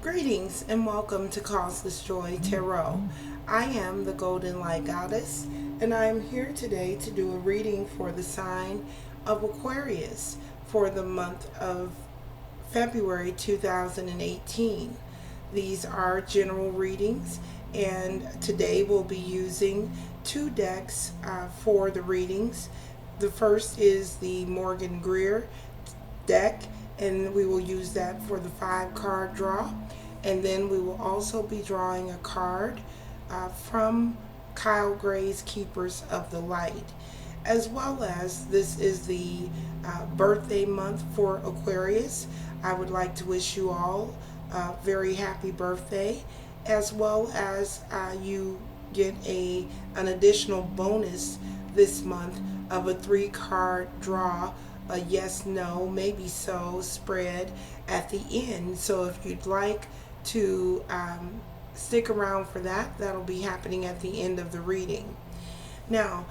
Greetings and welcome to Causeless Joy Tarot. I am the Golden Light Goddess, and I am here today to do a reading for the sign of Aquarius for the month of February 2018. These are general readings, and today we'll be using two decks for the readings. The first is the Morgan Greer deck, and we will use that for the 5-card draw. And then we will also be drawing a card from Kyle Gray's Keepers of the Light, as well as this is the birthday month for Aquarius. I would like to wish you all a very happy birthday, as well as you get an additional bonus this month of a 3-card draw, a yes, no, maybe so spread at the end. So if you'd like to stick around for that, that'll be happening at the end of the reading. Now,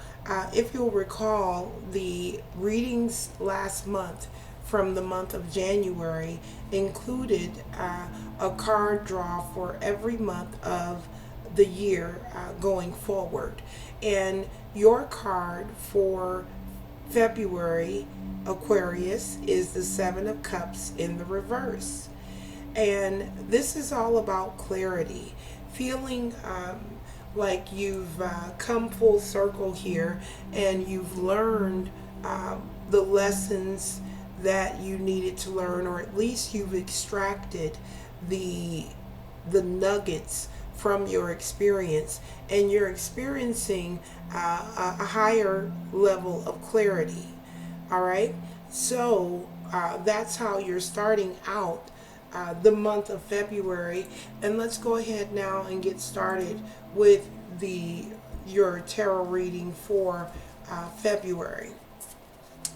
if you'll recall, the readings last month from the month of January included a card draw for every month of the year going forward. And your card for February, Aquarius, is the 7 of Cups in the reverse. And this is all about clarity, feeling like you've come full circle here, and you've learned the lessons that you needed to learn, or at least you've extracted the nuggets from your experience, and you're experiencing a higher level of clarity. All right, so that's how you're starting out the month of February. And let's go ahead now and get started with your tarot reading for February.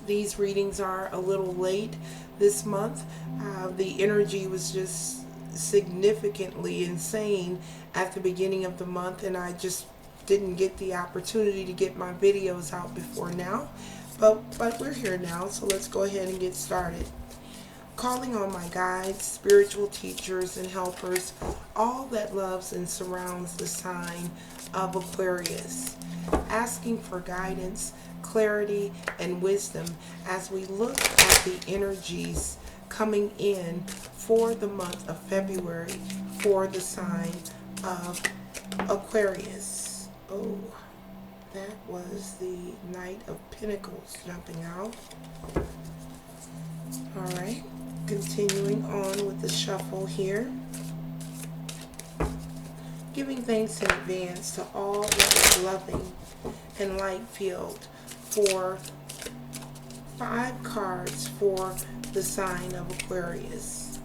These readings are a little late this month. The energy was just significantly insane at the beginning of the month, and I just didn't get the opportunity to get my videos out before now. But we're here now, so let's go ahead and get started. Calling on my guides, spiritual teachers, and helpers, all that loves and surrounds the sign of Aquarius. Asking for guidance, clarity, and wisdom as we look at the energies coming in for the month of February for the sign of Aquarius. Oh, that was the Knight of Pentacles jumping out. All right, continuing on with the shuffle here. Giving thanks in advance to all that is loving and light-filled for 5 cards for the sign of Aquarius.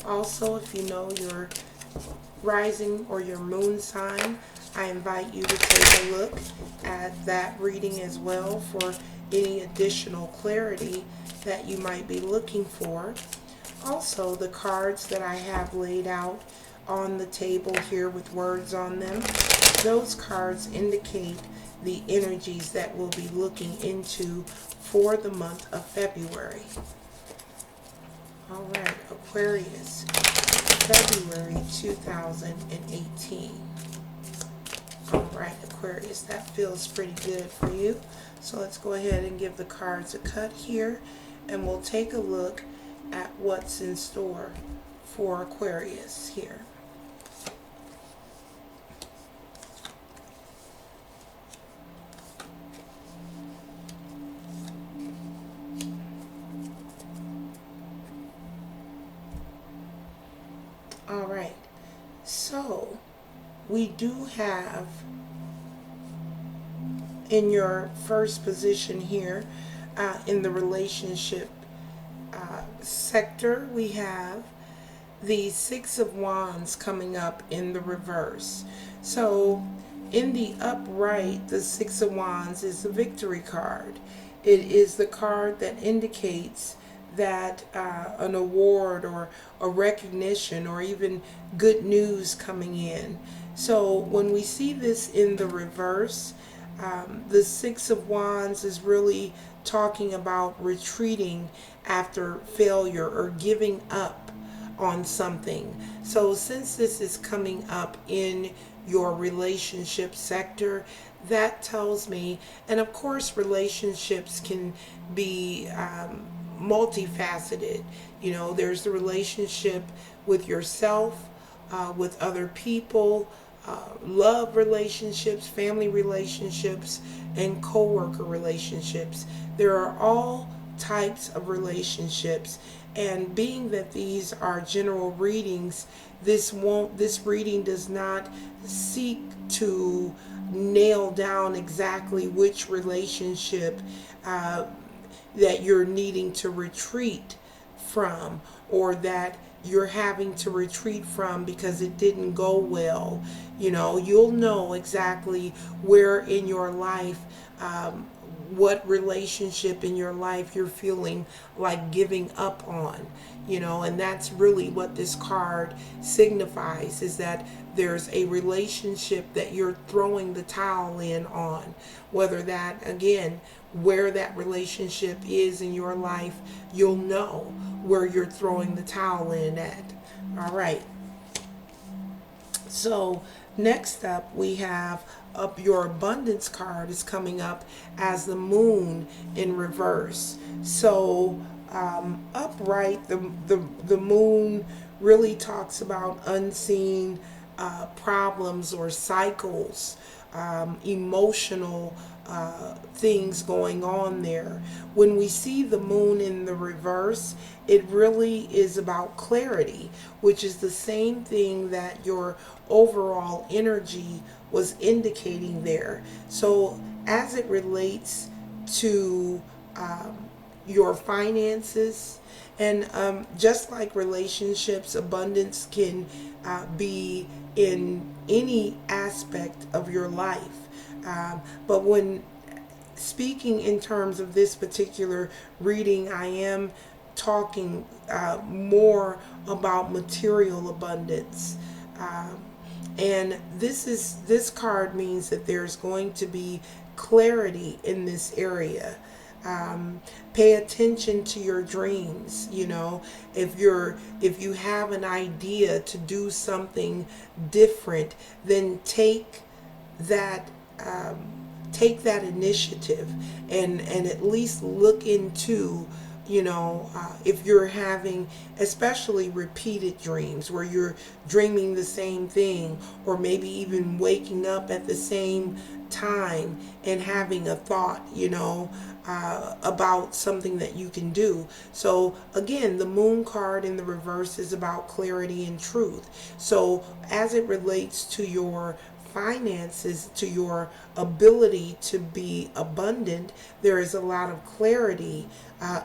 Also, if you know your rising or your moon sign, I invite you to take a look at that reading as well for any additional clarity that you might be looking for. Also, the cards that I have laid out on the table here with words on them, those cards indicate the energies that we'll be looking into for the month of February. All right, Aquarius, February 2018. All right, Aquarius, that feels pretty good for you. So let's go ahead and give the cards a cut here, and we'll take a look at what's in store for Aquarius here. All right, so we do have in your first position here in the relationship sector, we have the 6 of Wands coming up in the reverse. So in the upright, the 6 of Wands is the victory card. It is the card that indicates that an award or a recognition or even good news coming in. So when we see this in the reverse, the 6 of Wands is really talking about retreating after failure or giving up on something. So since this is coming up in your relationship sector, that tells me, and of course relationships can be multifaceted. You know, there's the relationship with yourself, with other people, love relationships, family relationships, and co-worker relationships. There are all types of relationships, and being that these are general readings, this reading does not seek to nail down exactly which relationship that you're needing to retreat from, or that you're having to retreat from because it didn't go well. You know, you'll know exactly where in your life, what relationship in your life you're feeling like giving up on. You know, and that's really what this card signifies, is that there's a relationship that you're throwing the towel in on. Whether that, again, where that relationship is in your life, you'll know where you're throwing the towel in at. All right. So next up, we have up your abundance card is coming up as the moon in reverse. So upright, the moon really talks about unseen problems or cycles, emotional things going on there. When we see the moon in the reverse, it really is about clarity, which is the same thing that your overall energy was indicating there. So as it relates to your finances, and just like relationships, abundance can be in any aspect of your life. But when speaking in terms of this particular reading, I am talking more about material abundance. And this card means that there's going to be clarity in this area. Pay attention to your dreams. You know, if you have an idea to do something different, then take that initiative, and at least look into, you know, if you're having especially repeated dreams where you're dreaming the same thing, or maybe even waking up at the same time and having a thought, you know, about something that you can do. So again, the moon card in the reverse is about clarity and truth. So as it relates to your finances, to your ability to be abundant, there is a lot of clarity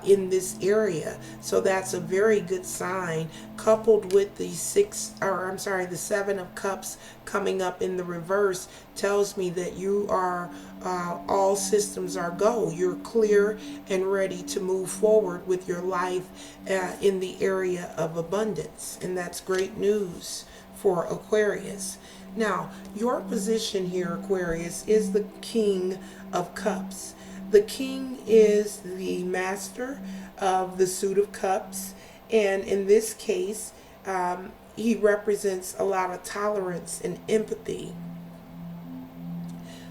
in this area. So that's a very good sign, coupled with the the 7 of Cups coming up in the reverse, tells me that you are all systems are go. You're clear and ready to move forward with your life in the area of abundance, and that's great news for Aquarius. Now, your position here, Aquarius, is the King of Cups. The King is the master of the suit of cups, and in this case, he represents a lot of tolerance and empathy.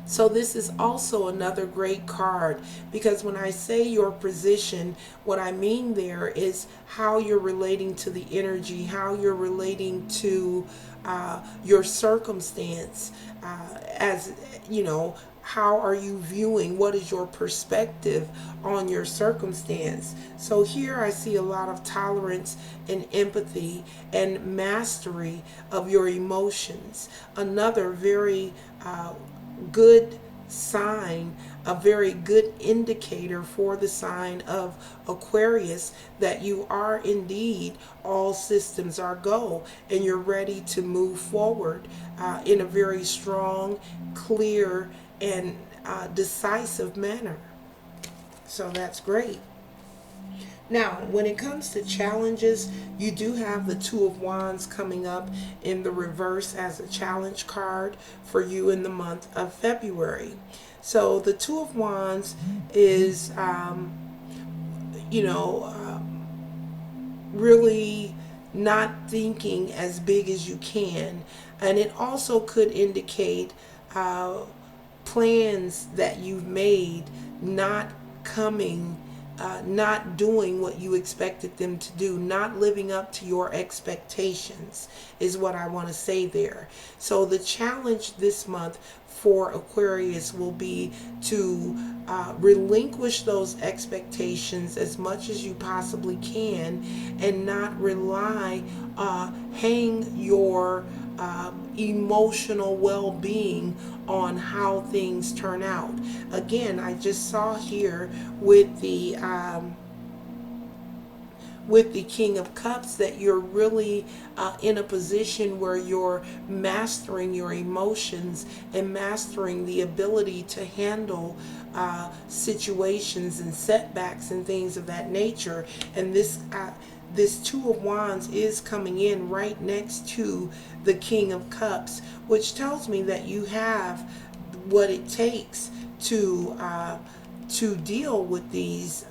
So this is also another great card, because when I say your position, what I mean there is how you're relating to the energy, how you're relating to your circumstance, as you know, how are you viewing, what is your perspective on your circumstance. So here I see a lot of tolerance and empathy and mastery of your emotions. Another very good sign, a very good indicator for the sign of Aquarius, that you are indeed all systems are go, and you're ready to move forward in a very strong, clear, and decisive manner. So that's great. Now, when it comes to challenges, you do have the Two of Wands coming up in the reverse as a challenge card for you in the month of February. So the Two of Wands is, really not thinking as big as you can. And it also could indicate plans that you've made not coming, not doing what you expected them to do, not living up to your expectations is what I want to say there. So the challenge this month for Aquarius will be to relinquish those expectations as much as you possibly can, and not rely, hang your emotional well-being on how things turn out. Again, I just saw here with the King of Cups that you're really in a position where you're mastering your emotions and mastering the ability to handle situations and setbacks and things of that nature. And this Two of Wands is coming in right next to the King of Cups, which tells me that you have what it takes to deal with these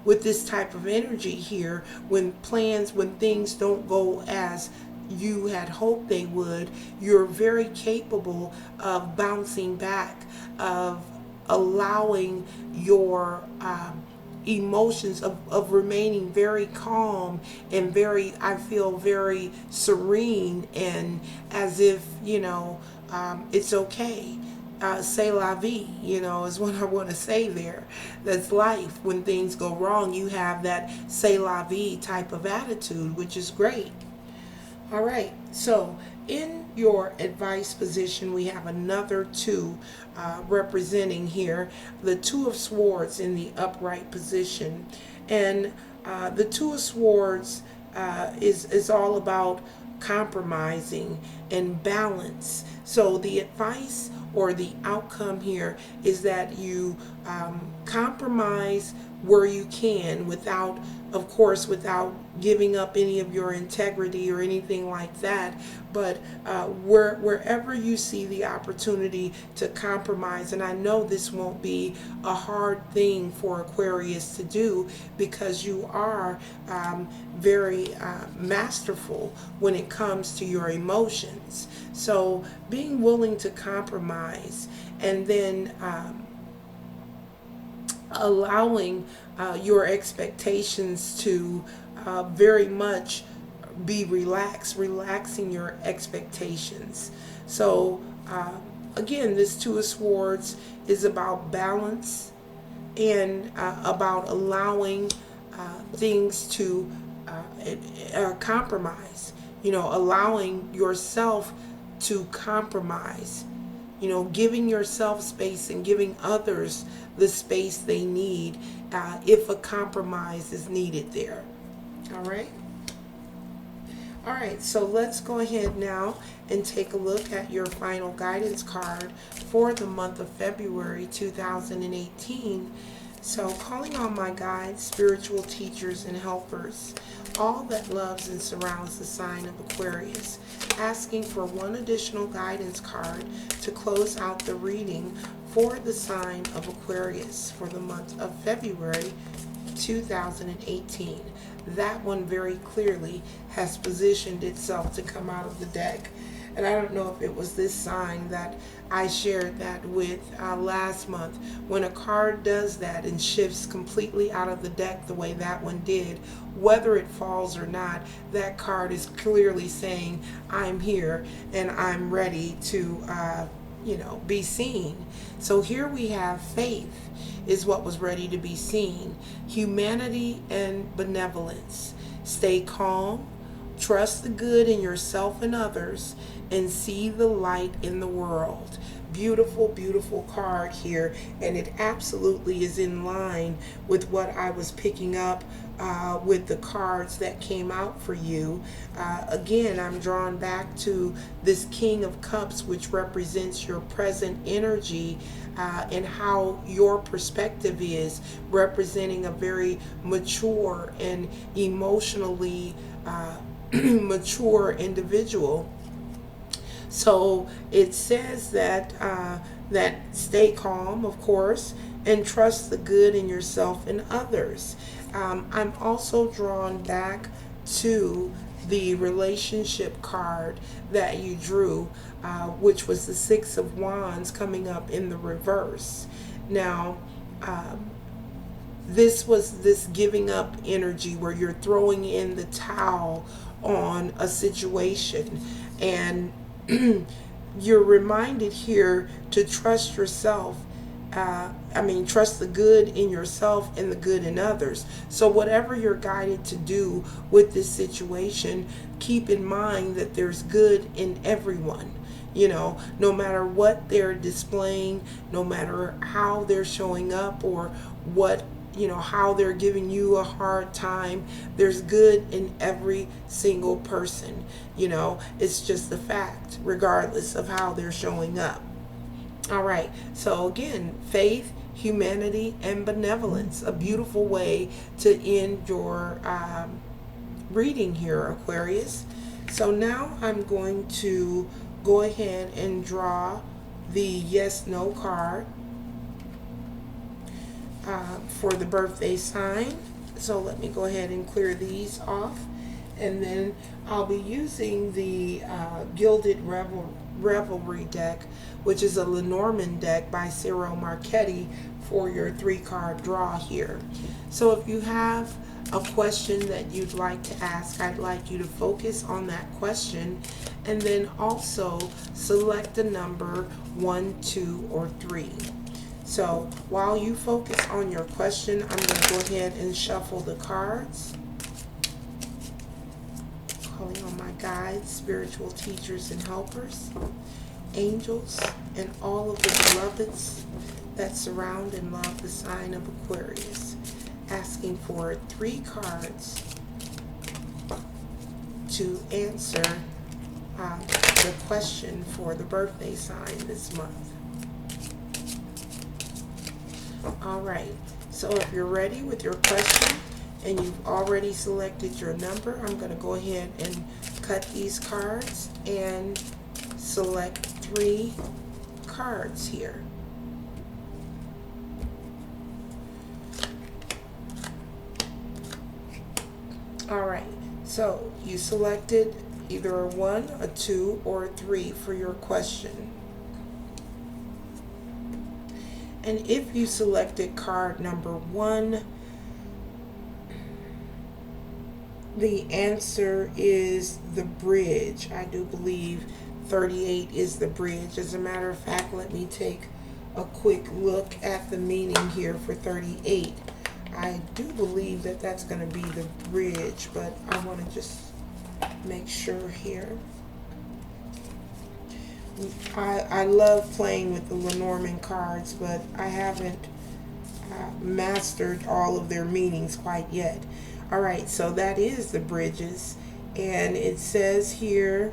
with this type of energy here. When things don't go as you had hoped they would, you're very capable of bouncing back, of allowing your emotions, of remaining very calm and very, I feel, very serene, and as if, it's okay. C'est la vie, is what I want to say there. That's life. When things go wrong, you have that c'est la vie type of attitude, which is great. All right, so in your advice position, we have another two representing here the Two of Swords in the upright position. And the Two of Swords is all about compromising and balance. So the advice or the outcome here is that you compromise where you can, without, of course, without giving up any of your integrity or anything like that. But wherever you see the opportunity to compromise, and I know this won't be a hard thing for Aquarius to do, because you are very masterful when it comes to your emotions. So being willing to compromise, and then allowing your expectations to very much be relaxing your expectations. So again, this Two of Swords is about balance, and about allowing things to compromise, allowing yourself to compromise, giving yourself space and giving others the space they need if a compromise is needed there. All right, so let's go ahead now and take a look at your final guidance card for the month of February 2018. So, calling on my guides, spiritual teachers, and helpers, all that loves and surrounds the sign of Aquarius, asking for one additional guidance card to close out the reading for the sign of Aquarius for the month of February 2018. That one very clearly has positioned itself to come out of the deck. And I don't know if it was this sign that I shared that with last month. When a card does that and shifts completely out of the deck the way that one did, whether it falls or not, that card is clearly saying, I'm here and I'm ready to be seen. So here we have faith is what was ready to be seen. Humanity and benevolence. Stay calm, trust the good in yourself and others, and see the light in the world. Beautiful, beautiful card here, and it absolutely is in line with what I was picking up with the cards that came out for you. Again, I'm drawn back to this King of Cups, which represents your present energy and how your perspective is, representing a very mature and emotionally mature individual. So it says that that stay calm, of course, and trust the good in yourself and others. I'm also drawn back to the relationship card that you drew, which was the Six of Wands coming up in the reverse. Now, this was this giving up energy where you're throwing in the towel on a situation, and you're reminded here to trust yourself. Trust the good in yourself and the good in others. So whatever you're guided to do with this situation, keep in mind that there's good in everyone. No matter what they're displaying, no matter how they're showing up, or how they're giving you a hard time, there's good in every single person. It's just a fact, regardless of how they're showing up. All right, so again, faith, humanity, and benevolence. A beautiful way to end your reading here, Aquarius. So now I'm going to go ahead and draw the yes/no card for the birthday sign. So let me go ahead and clear these off. And then I'll be using the Gilded Revelry deck, which is a Lenormand deck by Ciro Marchetti, for your 3-card draw here. So if you have a question that you'd like to ask, I'd like you to focus on that question, and then also select a number 1, 2, or 3. So while you focus on your question, I'm going to go ahead and shuffle the cards, calling on my guides, spiritual teachers and helpers, angels, and all of the beloveds that surround and love the sign of Aquarius, asking for 3 cards to answer the question for the birthday sign this month. All right, so if you're ready with your question and you've already selected your number, I'm going to go ahead and cut these cards and select 3 cards here. All right, so you selected either a 1, a 2, or a 3 for your question. And if you selected card number 1, the answer is the bridge. I do believe 38 is the bridge. As a matter of fact, let me take a quick look at the meaning here for 38. I do believe that that's going to be the bridge, but I want to just make sure here. I love playing with the Lenormand cards, but I haven't mastered all of their meanings quite yet. All right, so that is the bridges, and it says here,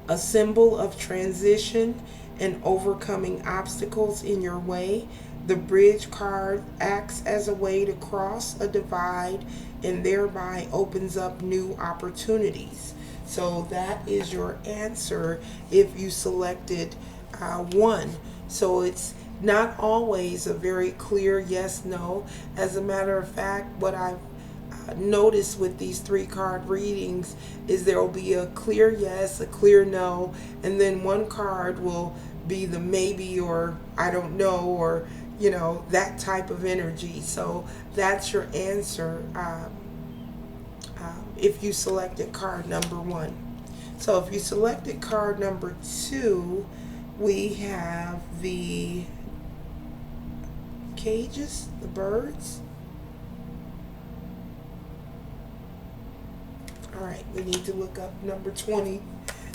a symbol of transition and overcoming obstacles in your way. The bridge card acts as a way to cross a divide and thereby opens up new opportunities. So that is your answer if you selected 1. So it's not always a very clear yes, no. As a matter of fact, what I've noticed with these 3-card readings is there will be a clear yes, a clear no, and then one card will be the maybe or I don't know, or that type of energy. So that's your answer if you selected card number 1. So if you selected card number 2, we have the cages, the birds. All right, we need to look up number 20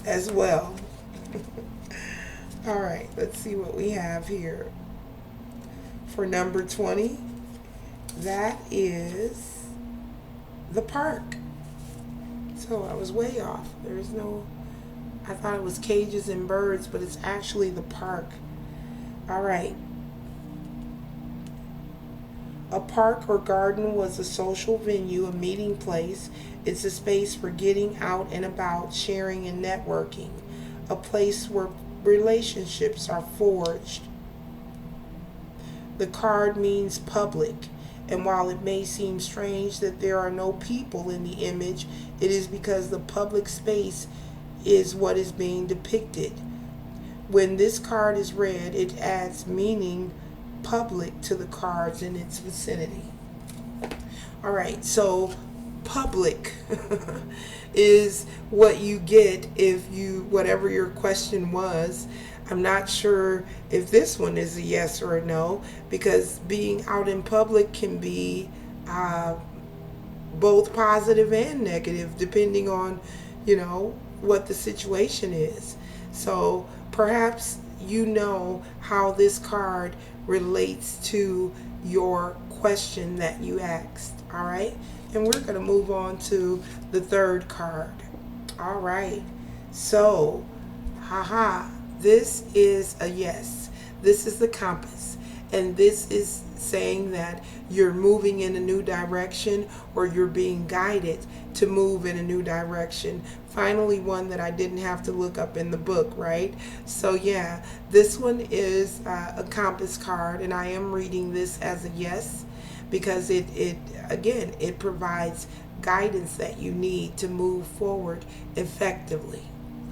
as well. All right, let's see what we have here. For number 20, that is the park. So I was way off. There's no, I thought it was cages and birds, but it's actually the park. All right. A park or garden was a social venue, a meeting place. It's a space for getting out and about, sharing and networking. A place where relationships are forged. The card means public, And while it may seem strange that there are no people in the image, it is because the public space is what is being depicted. When this card is read, it adds meaning public to the cards in its vicinity. All right, so public is what you get if you, whatever your question was. I'm not sure if this one is a yes or a no, because being out in public can be both positive and negative depending on, what the situation is. So perhaps you know how this card relates to your question that you asked. All right, and we're going to move on to the third card. All right, so this is a yes. This is the compass, and this is saying that you're moving in a new direction, or you're being guided to move in a new direction. Finally, one that I didn't have to look up in the book, right? So yeah, this one is a compass card, and I am reading this as a yes, because it provides guidance that you need to move forward effectively.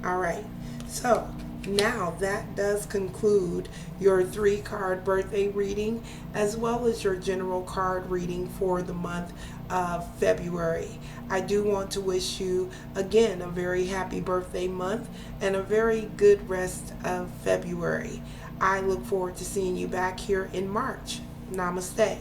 All right, so now that does conclude your 3-card birthday reading, as well as your general card reading for the month of February. I do want to wish you again a very happy birthday month and a very good rest of February. I look forward to seeing you back here in March. Namaste.